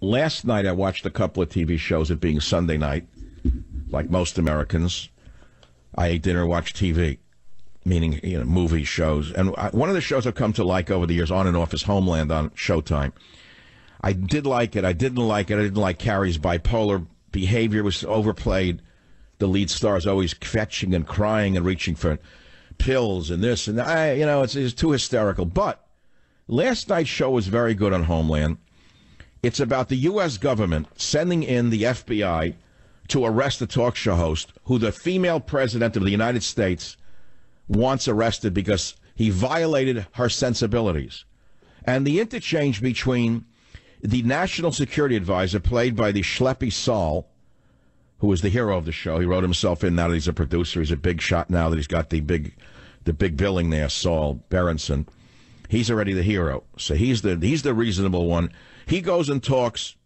last night I watched a couple of TV shows, it being Sunday night, like most Americans. I ate dinner, watched TV, meaning movie shows. And one of the shows I've come to like over the years, on and off, is Homeland on Showtime. I did like it. I didn't like it. I didn't like Carrie's bipolar behavior. It was overplayed. The lead star is always fetching and crying and reaching for pills and this and that. It's too hysterical. But last night's show was very good on Homeland. It's about the U.S. government sending in the FBI to arrest a talk show host who the female president of the United States wants arrested because he violated her sensibilities. And the interchange between the national security advisor, played by the schleppy Saul, who is the hero of the show. He wrote himself in now that he's a producer. He's a big shot now that he's got the big billing there, Saul Berenson. He's already the hero. So he's the reasonable one. He goes and talks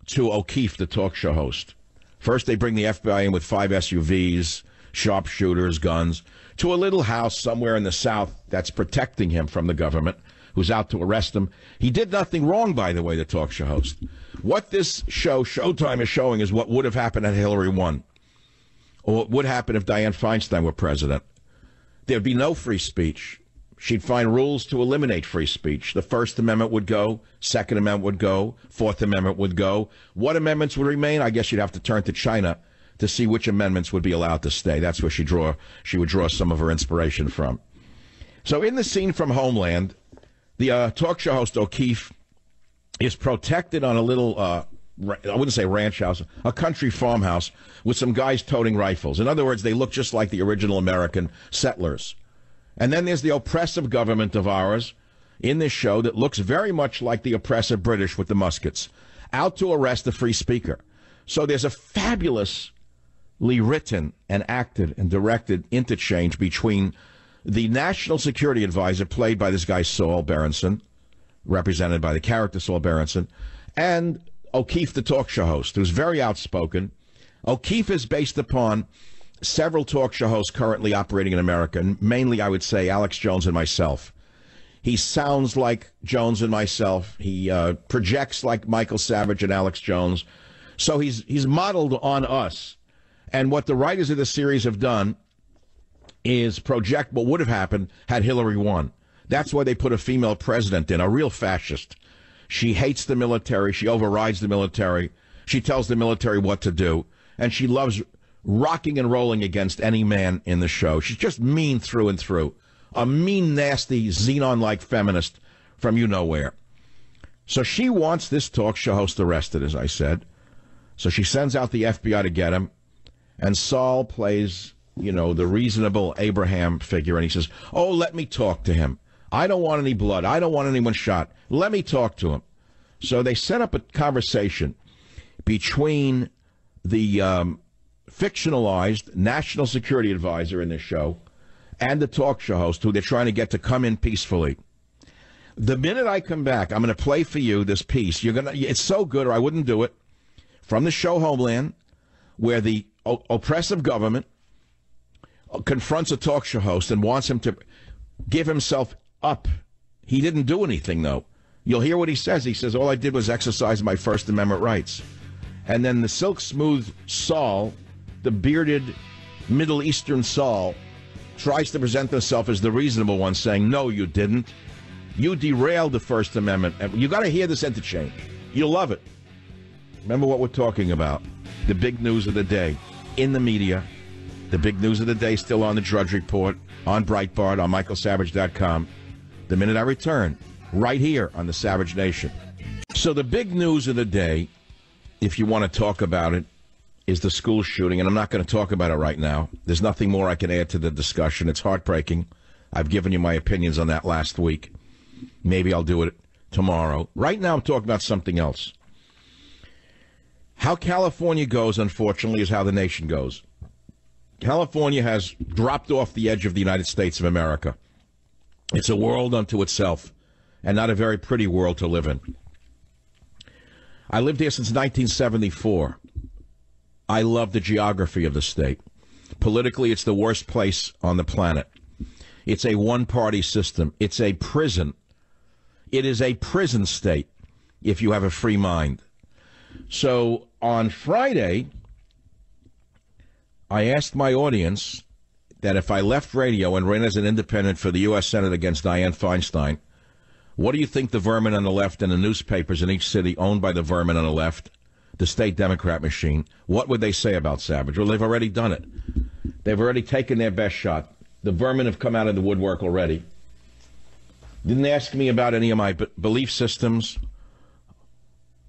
to O'Keefe, the talk show host. First, they bring the FBI in with 5 SUVs, sharpshooters, guns, to a little house somewhere in the South that's protecting him from the government, who's out to arrest him. He did nothing wrong, by the way, the talk show host. What this show, Showtime, is showing is what would have happened if Hillary won, or what would happen if Dianne Feinstein were president. There'd be no free speech. She'd find rules to eliminate free speech. The First Amendment would go, Second Amendment would go, Fourth Amendment would go. What amendments would remain? I guess you'd have to turn to China to see which amendments would be allowed to stay. That's where she would draw some of her inspiration from. So in the scene from Homeland, the talk show host O'Keefe is protected on a little, I wouldn't say ranch house, a country farmhouse with some guys toting rifles. In other words, they look just like the original American settlers. And then there's the oppressive government of ours in this show that looks very much like the oppressive British with the muskets, out to arrest the free speaker. So there's a fabulously written and acted and directed interchange between the national security advisor, played by this guy Saul Berenson, represented by the character Saul Berenson, and O'Keefe, the talk show host, who's very outspoken. O'Keefe is based upon several talk show hosts currently operating in America, and mainly, I would say, Alex Jones and myself. He sounds like Jones and myself. He projects like Michael Savage and Alex Jones. So he's modeled on us. And what the writers of the series have done is project what would have happened had Hillary won. That's why they put a female president in, a real fascist. She hates the military. She overrides the military. She tells the military what to do. And she loves rocking and rolling against any man in the show. She's just mean through and through. A mean, nasty, Xenon-like feminist from you-know-where. So she wants this talk show host arrested, as I said. So she sends out the FBI to get him. And Saul plays, the reasonable Abraham figure. And he says, oh, let me talk to him. I don't want any blood. I don't want anyone shot. Let me talk to him. So they set up a conversation between the fictionalized national security advisor in this show and the talk show host, who they're trying to get to come in peacefully. The minute I come back, I'm going to play for you this piece. It's so good, or I wouldn't do it, from the show Homeland, where the oppressive government confronts a talk show host and wants him to give himself up. He didn't do anything, though. You'll hear what he says. He says, all I did was exercise my First Amendment rights. And then the silk-smooth Saul, the bearded Middle Eastern Saul, tries to present himself as the reasonable one, saying, no, you didn't. You derailed the First Amendment. You got to hear this interchange. You'll love it. Remember what we're talking about. The big news of the day in the media. The big news of the day still on the Drudge Report, on Breitbart, on michaelsavage.com. The minute I return, right here on the Savage Nation. So the big news of the day, if you want to talk about it, is the school shooting, and I'm not going to talk about it right now. There's nothing more I can add to the discussion. It's heartbreaking. I've given you my opinions on that last week. Maybe I'll do it tomorrow. Right now I'm talking about something else. How California goes, unfortunately, is how the nation goes. California has dropped off the edge of the United States of America. It's a world unto itself, and not a very pretty world to live in. I lived here since 1974. I love the geography of the state. Politically, it's the worst place on the planet. It's a one-party system. It's a prison. It is a prison state if you have a free mind. So on Friday, I asked my audience that if I left radio and ran as an independent for the U.S. Senate against Dianne Feinstein, what do you think the vermin on the left and the newspapers in each city owned by the vermin on the left, the state Democrat machine, what would they say about Savage? Well, they've already done it. They've already taken their best shot. The vermin have come out of the woodwork already. Didn't ask me about any of my belief systems.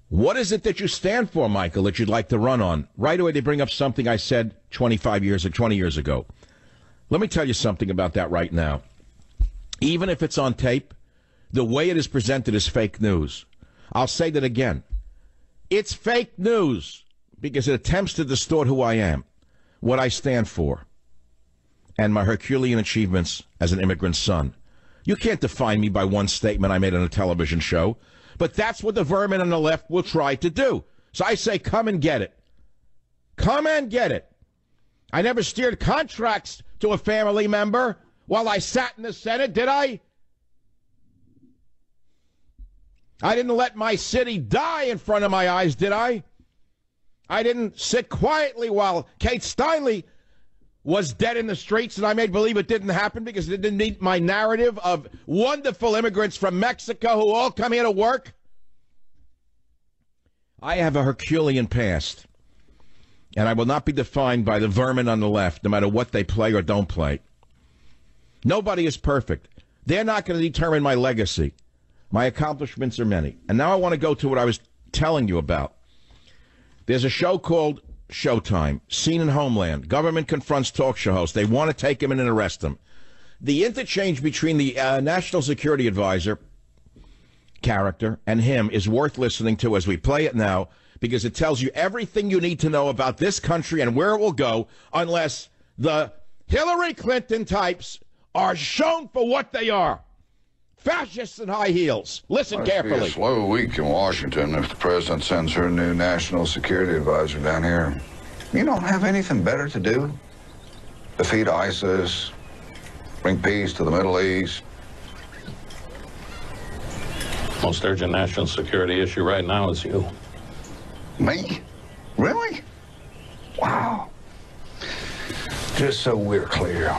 What is it that you stand for, Michael, that you'd like to run on? Right away, they bring up something I said 20 years ago. Let me tell you something about that right now. Even if it's on tape, the way it is presented is fake news. I'll say that again. It's fake news because it attempts to distort who I am, what I stand for, and my Herculean achievements as an immigrant son. You can't define me by one statement I made on a television show, but that's what the vermin on the left will try to do. So I say, come and get it. Come and get it. I never steered contracts to a family member while I sat in the Senate, did I? I didn't let my city die in front of my eyes, did I? I didn't sit quietly while Kate Steinle was dead in the streets and I made believe it didn't happen because it didn't meet my narrative of wonderful immigrants from Mexico who all come here to work. I have a Herculean past, and I will not be defined by the vermin on the left, no matter what they play or don't play. Nobody is perfect. They're not going to determine my legacy. My accomplishments are many. And now I want to go to what I was telling you about. There's a show called Showtime, seen in Homeland. Government confronts talk show hosts. They want to take him in and arrest him. The interchange between the National Security Advisor character and him is worth listening to as we play it now, because it tells you everything you need to know about this country and where it will go unless the Hillary Clinton types are shown for what they are. Fascists in high heels. Listen carefully. It'll be a slow week in Washington if the president sends her new national security advisor down here. You don't have anything better to do? Defeat ISIS, bring peace to the Middle East. Most urgent national security issue right now is you. Me? Really? Wow. Just so we're clear.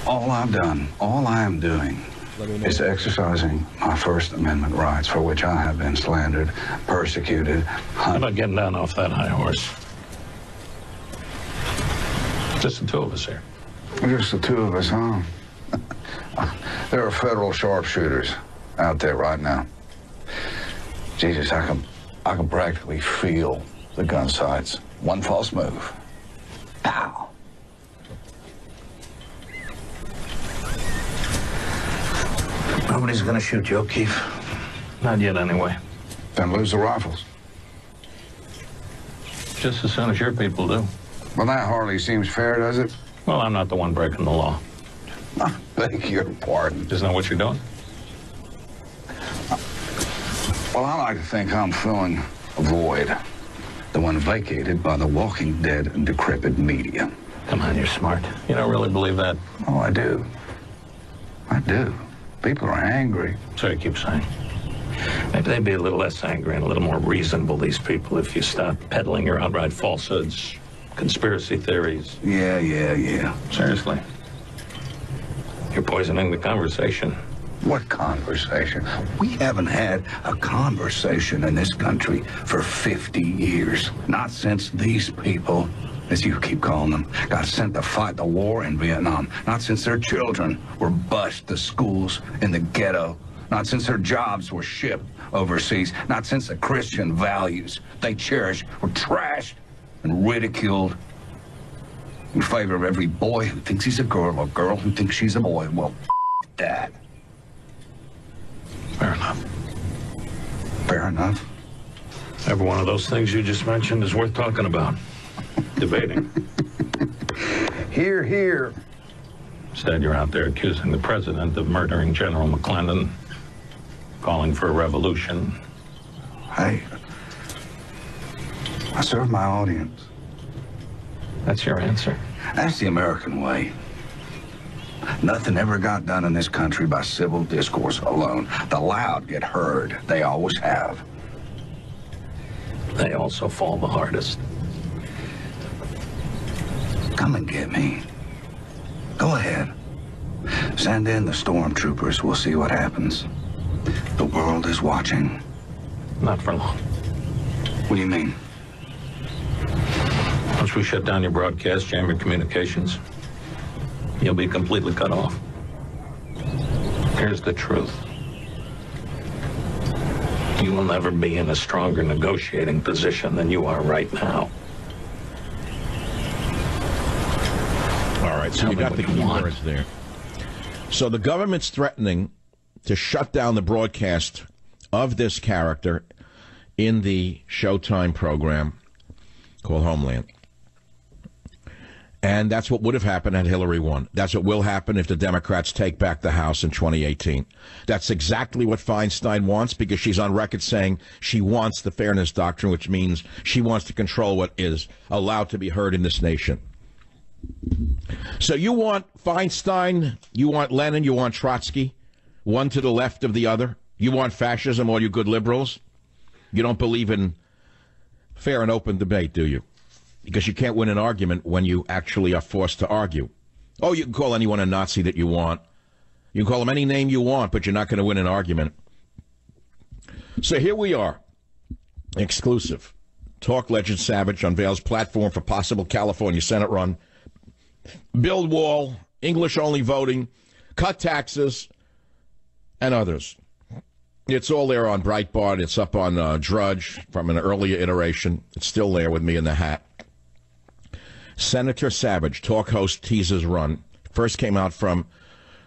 All I've done, all I am doing, is exercising my First Amendment rights, for which I have been slandered, persecuted, How about getting down off that high horse? Just the two of us here. Just the two of us, huh? There are federal sharpshooters out there right now. Jesus, I can practically feel the gun sights. One false move. Pow. Nobody's gonna shoot you, O'Keefe. Not yet, anyway. Then lose the rifles. Just as soon as your people do. Well, that hardly seems fair, does it? Well, I'm not the one breaking the law. I beg your pardon. Isn't that what you're doing? Well, I like to think I'm filling a void. The one vacated by the walking dead and decrepit media. Come on, you're smart. You don't really believe that? Oh, I do. I do. People are angry. So you keep saying. Maybe they'd be a little less angry and a little more reasonable, these people, if you stop peddling your outright falsehoods, conspiracy theories. Yeah. Seriously. You're poisoning the conversation. What conversation? We haven't had a conversation in this country for 50 years. Not since these people, as you keep calling them, got sent to fight the war in Vietnam. Not since their children were bused to schools in the ghetto. Not since their jobs were shipped overseas. Not since the Christian values they cherish were trashed and ridiculed in favor of every boy who thinks he's a girl or girl who thinks she's a boy. Well, that. Fair enough. Fair enough. Every one of those things you just mentioned is worth talking about. Debating. Hear, hear. Instead, you're out there accusing the president of murdering General McClellan, calling for a revolution. Hey, I serve my audience. That's your answer? That's the American way. Nothing ever got done in this country by civil discourse alone. The loud get heard. They always have. they also fall the hardest. Come and get me. Go ahead. Send in the stormtroopers. We'll see what happens. The world is watching. Not for long. What do you mean? Once we shut down your broadcast, jam your communications, you'll be completely cut off. Here's the truth. You will never be in a stronger negotiating position than you are right now. All right, so you got the key words there. So the government's threatening to shut down the broadcast of this character in the Showtime program called Homeland. And that's what would have happened had Hillary won. That's what will happen if the Democrats take back the House in 2018. That's exactly what Feinstein wants, because she's on record saying she wants the fairness doctrine, which means she wants to control what is allowed to be heard in this nation. So you want Feinstein, you want Lenin, you want Trotsky, one to the left of the other. You want fascism, all you good liberals. You don't believe in fair and open debate, do you? Because you can't win an argument when you actually are forced to argue. Oh, you can call anyone a Nazi that you want. You can call them any name you want, but you're not going to win an argument. So here we are. Exclusive. Talk legend Savage unveils platform for possible California Senate run. Build wall, English-only voting, cut taxes, and others. It's all there on Breitbart. It's up on Drudge from an earlier iteration. It's still there with me in the hat. Senator Savage, talk host, teases run. First came out from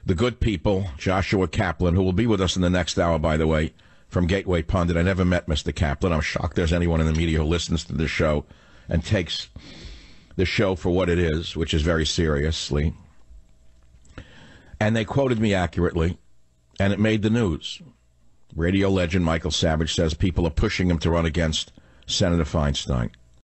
the good people, Joshua Kaplan, who will be with us in the next hour, by the way, from Gateway Pundit. I never met Mr. Kaplan. I'm shocked there's anyone in the media who listens to this show and takes the show for what it is, which is very seriously. And they quoted me accurately, and it made the news. Radio legend Michael Savage says people are pushing him to run against Senator Feinstein.